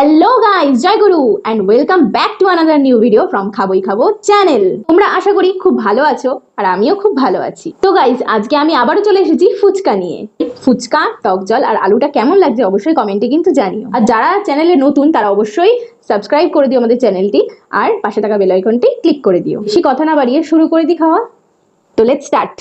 Hello guys, জয় গুরু and welcome back to another new video from Khaboi Khabo channel. তোমরা আশা করি খুব ভালো আছো আর আমিও খুব ভালো আছি। তো গাইস, আজকে আমি আবারও চলে এসেছি ফুচকা নিয়ে। ফুচকা, টক জল আর আলুটা কেমন লাগছে অবশ্যই কমেন্টে কিন্তু জানিও। আর যারা চ্যানেলে নতুন তারা অবশ্যই সাবস্ক্রাইব করে দিও আমাদের চ্যানেলটি আর পাশে থাকা বেল আইকনটি ক্লিক করে দিও। বেশি কথা না বাড়িয়ে শুরু করে দিই খাওয়া। তো লেটস স্টার্ট।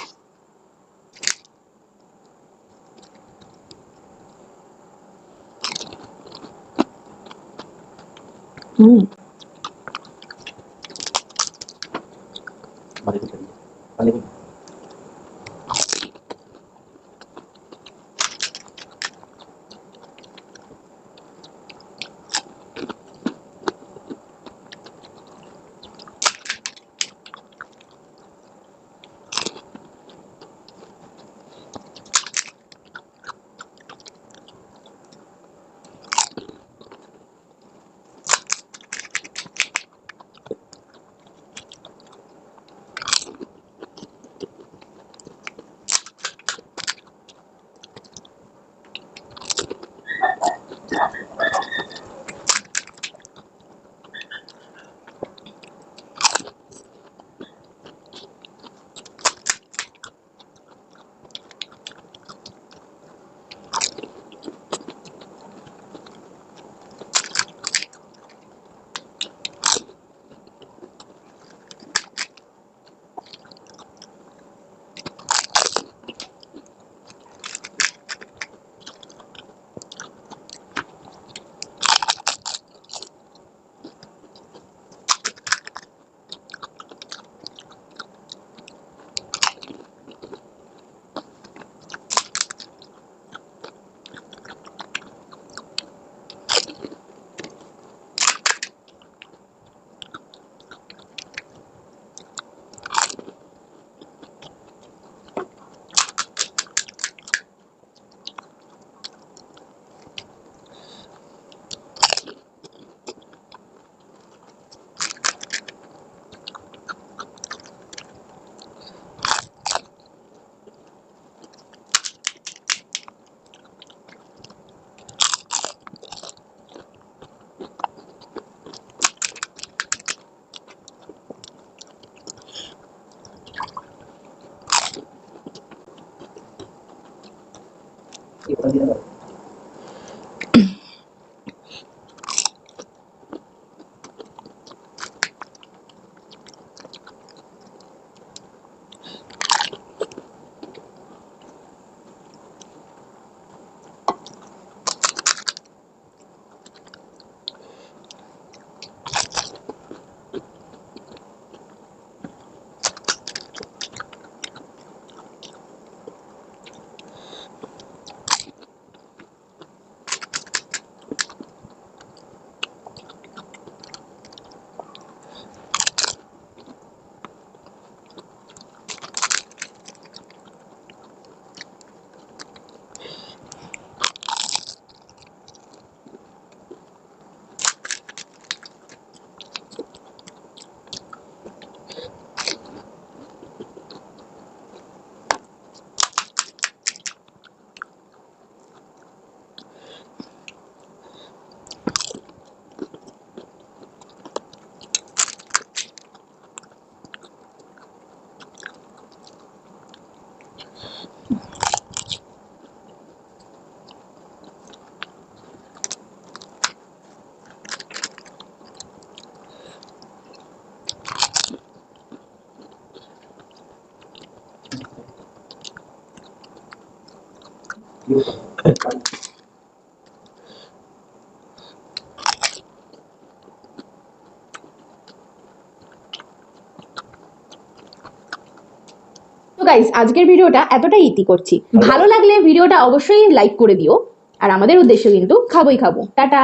তো গাইস, আজকের ভিডিওটা এতটাই ইতি করছি। ভালো লাগলে ভিডিওটা অবশ্যই লাইক করে দিও আর আমাদের উদ্দেশ্য কিন্তু খাবোই খাবো। টাটা।